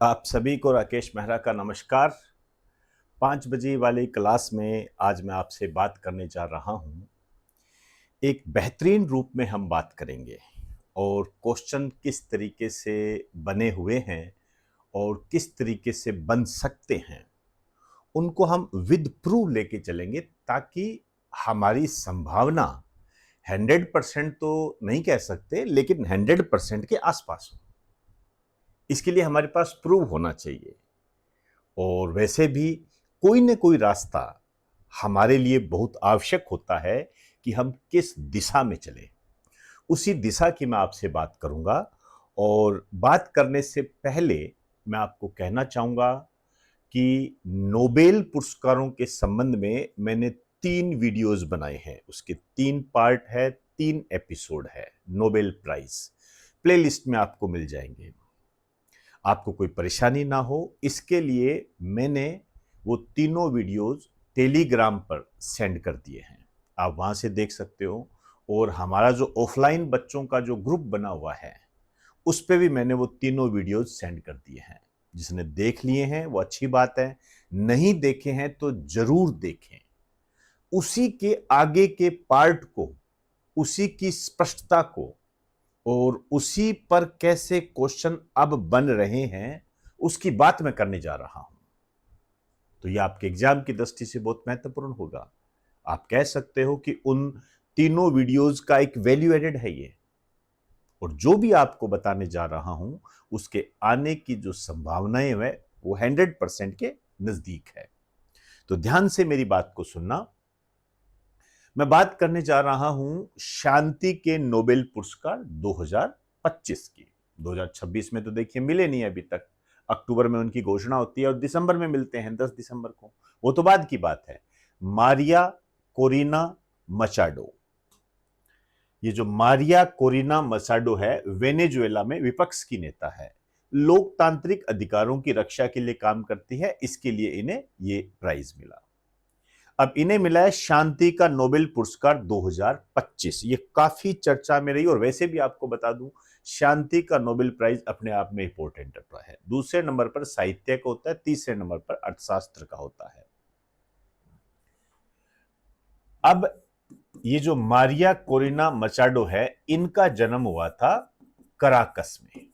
आप सभी को राकेश मेहरा का नमस्कार। 5 बजे वाली क्लास में आज मैं आपसे बात करने जा रहा हूँ। एक बेहतरीन रूप में हम बात करेंगे और क्वेश्चन किस तरीके से बने हुए हैं और किस तरीके से बन सकते हैं, उनको हम विद प्रूफ लेके चलेंगे ताकि हमारी संभावना 100% तो नहीं कह सकते, लेकिन 100% के आसपास हो। इसके लिए हमारे पास प्रूफ होना चाहिए। और वैसे भी कोई न कोई रास्ता हमारे लिए बहुत आवश्यक होता है कि हम किस दिशा में चलें। उसी दिशा की मैं आपसे बात करूंगा। और बात करने से पहले मैं आपको कहना चाहूंगा कि नोबेल पुरस्कारों के संबंध में मैंने 3 वीडियोस बनाए हैं। उसके 3 पार्ट है, 3 एपिसोड है। नोबेल प्राइज प्लेलिस्ट में आपको मिल जाएंगे। आपको कोई परेशानी ना हो इसके लिए मैंने वो तीनों वीडियोस टेलीग्राम पर सेंड कर दिए हैं। आप वहां से देख सकते हो। और हमारा जो ऑफलाइन बच्चों का जो ग्रुप बना हुआ है उस पे भी मैंने वो तीनों वीडियोस सेंड कर दिए हैं। जिसने देख लिए हैं वो अच्छी बात है, नहीं देखे हैं तो जरूर देखें। उसी के आगे के पार्ट को, उसी की स्पष्टता को और उसी पर कैसे क्वेश्चन अब बन रहे हैं उसकी बात मैं करने जा रहा हूं। तो यह आपके एग्जाम की दृष्टि से बहुत महत्वपूर्ण होगा। आप कह सकते हो कि उन तीनों वीडियोस का एक वैल्यू एडेड है ये। और जो भी आपको बताने जा रहा हूं उसके आने की जो संभावनाएं है वो 100% के नजदीक है। तो ध्यान से मेरी बात को सुनना। मैं बात करने जा रहा हूं शांति के नोबेल पुरस्कार 2025 की। 2026 में तो देखिए मिले नहीं अभी तक। अक्टूबर में उनकी घोषणा होती है और दिसंबर में मिलते हैं, 10 दिसंबर को। वो तो बाद की बात है। मारिया कोरिना मचाडो, ये जो मारिया कोरिना मचाडो है, वेनेजुएला में विपक्ष की नेता है। लोकतांत्रिक अधिकारों की रक्षा के लिए काम करती है, इसके लिए इन्हें ये प्राइज मिला। अब इन्हें मिला है शांति का नोबेल पुरस्कार 2025। ये काफी चर्चा में रही। और वैसे भी आपको बता दूं, शांति का नोबेल प्राइज अपने आप में इंपॉर्टेंट है। दूसरे नंबर पर साहित्य का होता है, तीसरे नंबर पर अर्थशास्त्र का होता है। अब ये जो मारिया कोरिना मचाडो है, इनका जन्म हुआ था कराकस में।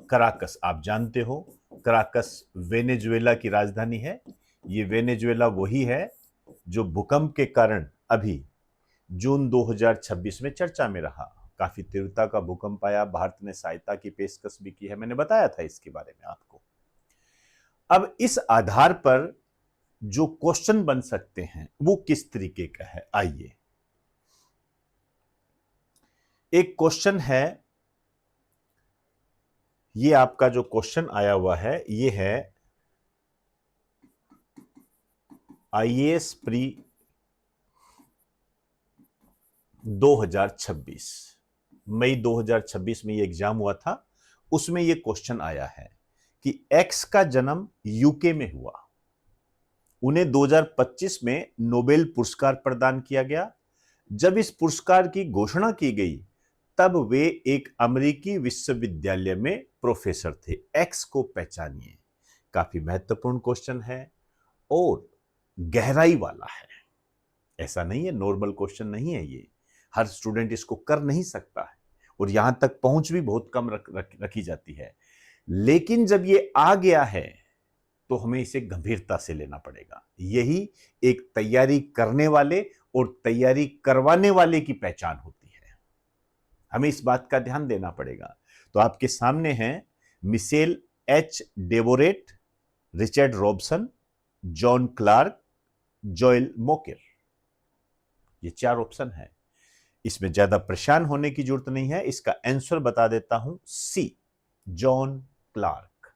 कराकस आप जानते हो, कराकस वेनेजुएला की राजधानी है। ये वेनेजुएला वही है जो भूकंप के कारण अभी जून 2026 में चर्चा में रहा। काफी तीव्रता का भूकंप आया, भारत ने सहायता की पेशकश भी की है, मैंने बताया था इसके बारे में आपको। अब इस आधार पर जो क्वेश्चन बन सकते हैं वो किस तरीके का है, आइए। एक क्वेश्चन है, ये आपका जो क्वेश्चन आया हुआ है ये है आईएएस प्री 2026। मई 2026 में ये एग्जाम हुआ था। उसमें ये क्वेश्चन आया है कि एक्स का जन्म यूके में हुआ, उन्हें 2025 में नोबेल पुरस्कार प्रदान किया गया। जब इस पुरस्कार की घोषणा की गई तब वे एक अमेरिकी विश्वविद्यालय में प्रोफेसर थे। एक्स को पहचानिए। काफी महत्वपूर्ण क्वेश्चन है और गहराई वाला है। ऐसा नहीं है, नॉर्मल क्वेश्चन नहीं है ये। हर स्टूडेंट इसको कर नहीं सकता है और यहां तक पहुंच भी बहुत कम रखी जाती है। लेकिन जब ये आ गया है तो हमें इसे गंभीरता से लेना पड़ेगा। यही एक तैयारी करने वाले और तैयारी करवाने वाले की पहचान होती है। हमें इस बात का ध्यान देना पड़ेगा। तो आपके सामने हैं Michel H Devoret, Richard Robson, John Clarke, Joel Mokyr. ये 4 ऑप्शन है। इसमें ज्यादा परेशान होने की जरूरत नहीं है। इसका आंसर बता देता हूं, सी, जॉन क्लार्क।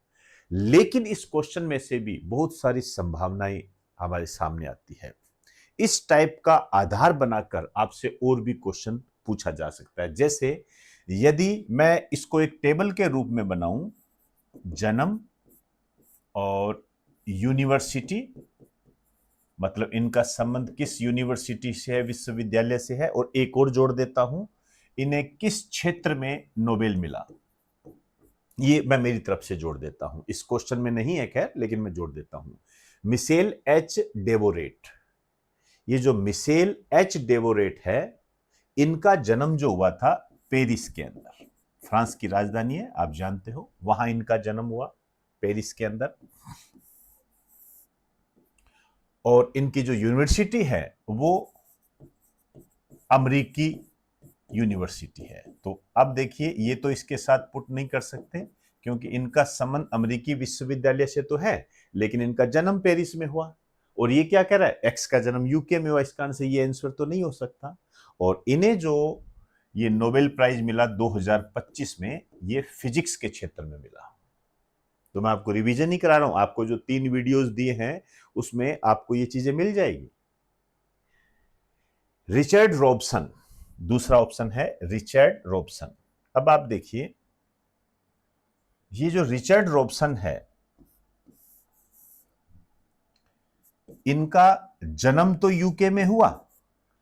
लेकिन इस क्वेश्चन में से भी बहुत सारी संभावनाएं हमारे सामने आती है। इस टाइप का आधार बनाकर आपसे और भी क्वेश्चन पूछा जा सकता है। जैसे यदि मैं इसको एक टेबल के रूप में बनाऊं, जन्म और यूनिवर्सिटी, मतलब इनका संबंध किस यूनिवर्सिटी से है, विश्वविद्यालय से है, और एक और जोड़ देता हूं, इन्हें किस क्षेत्र में नोबेल मिला। ये मैं मेरी तरफ से जोड़ देता हूं, इस क्वेश्चन में नहीं है खैर, लेकिन मैं जोड़ देता हूं। मिशेल एच डेवोरेट, ये जो मिशेल एच डेवोरेट है, इनका जन्म जो हुआ था पेरिस के अंदर, फ्रांस की राजधानी है आप जानते हो, वहां इनका जन्म हुआ पेरिस के अंदर। और इनकी जो यूनिवर्सिटी है वो अमेरिकी यूनिवर्सिटी है। तो अब देखिए, ये तो इसके साथ पुट नहीं कर सकते क्योंकि इनका संबंध अमेरिकी विश्वविद्यालय से तो है, लेकिन इनका जन्म पेरिस में हुआ। और ये क्या कह रहा है, एक्स का जन्म यूके में हुआ, इस कारण से ये आंसर तो नहीं हो सकता। और इन्हें जो ये नोबेल प्राइज मिला 2025 में, ये फिजिक्स के क्षेत्र में मिला। तो मैं आपको रिवीजन ही करा रहा हूं, आपको जो 3 वीडियोस दिए हैं उसमें आपको ये चीजें मिल जाएगी। रिचर्ड रॉबसन, दूसरा ऑप्शन है रिचर्ड रॉबसन। अब आप देखिए, ये जो रिचर्ड रॉबसन है, इनका जन्म तो यूके में हुआ,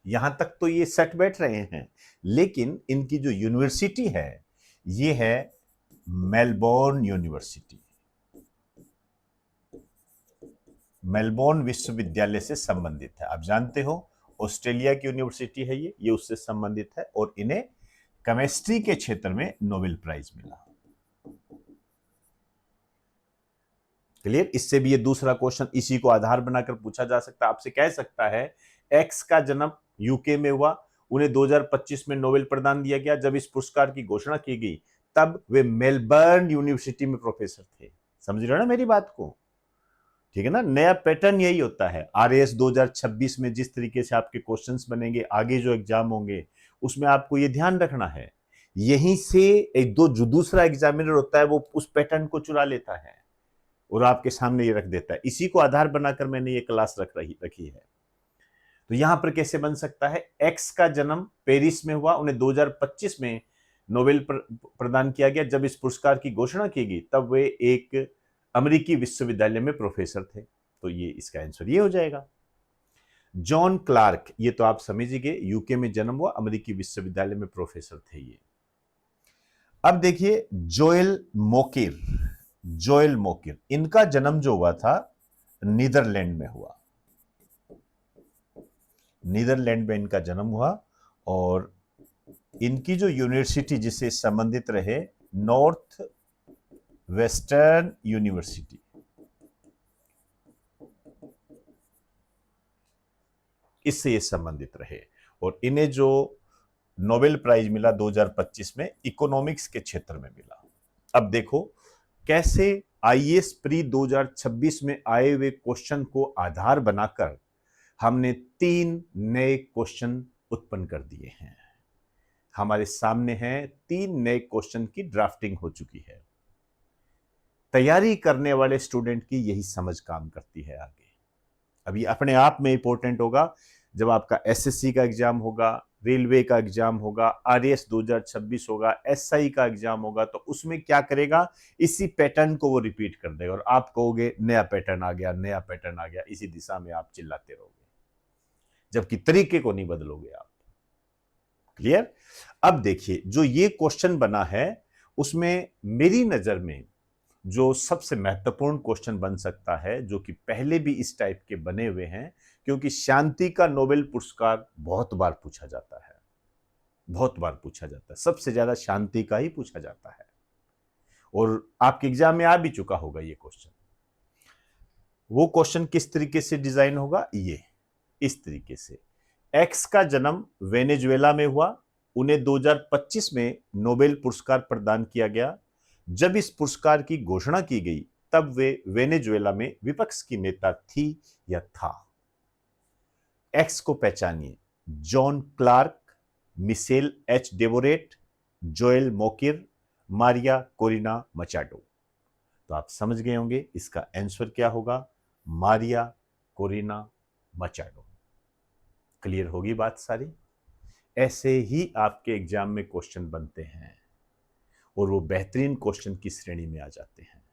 यहां तक तो ये सेट बैठ रहे हैं, लेकिन इनकी जो यूनिवर्सिटी है ये है मेलबोर्न यूनिवर्सिटी, मेलबोर्न विश्वविद्यालय से संबंधित है। आप जानते हो ऑस्ट्रेलिया की यूनिवर्सिटी है ये उससे संबंधित है, और इन्हें केमिस्ट्री के क्षेत्र में नोबेल प्राइज मिला। क्लियर? इससे भी ये दूसरा क्वेश्चन इसी को आधार बनाकर पूछा जा सकता है, आपसे कह सकता है एक्स का जन्म यूके में हुआ, उन्हें 2025 में नोबेल प्रदान दिया गया, जब इस पुरस्कार की घोषणा की गई तब वे मेलबर्न यूनिवर्सिटी में प्रोफेसर थे। समझ रहे हो ना मेरी बात को? ठीक है ना? नया पैटर्न यही होता है। आरएएस 2026 में जिस तरीके से आपके क्वेश्चंस बनेंगे, आगे जो एग्जाम होंगे, उसमें आपको ये ध्यान रखना है, यहीं से एक दो जो दूसरा एग्जामिनर होता है वो उस पैटर्न को चुरा लेता है और आपके सामने ये रख देता है। इसी को आधार बनाकर मैंने ये क्लास रखी है। तो यहां पर कैसे बन सकता है, एक्स का जन्म पेरिस में हुआ, उन्हें 2025 में नोबेल प्रदान किया गया, जब इस पुरस्कार की घोषणा की गई तब वे एक अमेरिकी विश्वविद्यालय में प्रोफेसर थे। तो ये इसका आंसर ये हो जाएगा। जॉन क्लार्क, ये तो आप समझिए, यूके में जन्म हुआ, अमेरिकी विश्वविद्यालय में प्रोफेसर थे ये। अब देखिए जोएल मोकिर, जोएल मोकिर, इनका जन्म जो हुआ था नीदरलैंड में हुआ, नीदरलैंड में इनका जन्म हुआ, और इनकी जो यूनिवर्सिटी जिससे संबंधित रहे नॉर्थ वेस्टर्न यूनिवर्सिटी, इससे ये संबंधित रहे। और इन्हें जो नोबेल प्राइज मिला 2025 में इकोनॉमिक्स के क्षेत्र में मिला। अब देखो कैसे आईएएस प्री 2026 में आए हुए क्वेश्चन को आधार बनाकर हमने 3 नए क्वेश्चन उत्पन्न कर दिए हैं। हमारे सामने हैं 3 नए क्वेश्चन की ड्राफ्टिंग हो चुकी है। तैयारी करने वाले स्टूडेंट की यही समझ काम करती है आगे। अभी अपने आप में इंपॉर्टेंट होगा जब आपका एसएससी का एग्जाम होगा, रेलवे का एग्जाम होगा, आरएएस 2026 होगा, एसआई का एग्जाम होगा, तो उसमें क्या करेगा, इसी पैटर्न को वो रिपीट कर देगा और आप कहोगे नया पैटर्न आ गया, नया पैटर्न आ गया, इसी दिशा में आप चिल्लाते रहोगे, जबकि तरीके को नहीं बदलोगे आप। क्लियर? अब देखिए जो ये क्वेश्चन बना है उसमें मेरी नजर में जो सबसे महत्वपूर्ण क्वेश्चन बन सकता है, जो कि पहले भी इस टाइप के बने हुए हैं, क्योंकि शांति का नोबेल पुरस्कार बहुत बार पूछा जाता है, बहुत बार पूछा जाता है, सबसे ज्यादा शांति का ही पूछा जाता है, और आपके एग्जाम में आ भी चुका होगा ये क्वेश्चन। वो क्वेश्चन किस तरीके से डिजाइन होगा, ये इस तरीके से। एक्स का जन्म वेनेजुएला में हुआ, उन्हें 2025 में नोबेल पुरस्कार प्रदान किया गया, जब इस पुरस्कार की घोषणा की गई तब वे वेनेजुएला में विपक्ष की नेता थी या था। एक्स को पहचानिए, John Clarke, Michel H Devoret, Joel Mokyr, Maria Corina Machado. तो आप समझ गए होंगे इसका आंसर क्या होगा, मारिया कोरिना मचाडो। क्लियर होगी बात सारी? ऐसे ही आपके एग्जाम में क्वेश्चन बनते हैं और वो बेहतरीन क्वेश्चन की श्रेणी में आ जाते हैं।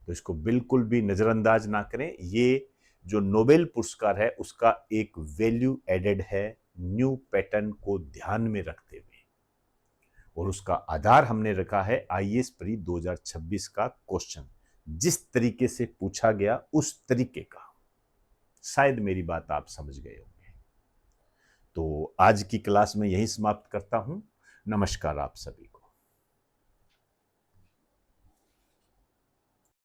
तो इसको बिल्कुल भी नजरअंदाज ना करें। ये जो नोबेल पुरस्कार है उसका एक वैल्यू एडेड है न्यू पैटर्न को ध्यान में रखते हुए, और उसका आधार हमने रखा है आईएएस प्री 2026 का क्वेश्चन, जिस तरीके से पूछा गया उस तरीके का। शायद मेरी बात आप समझ गए होंगे। तो आज की क्लास में यही समाप्त करता हूं। नमस्कार आप सभी।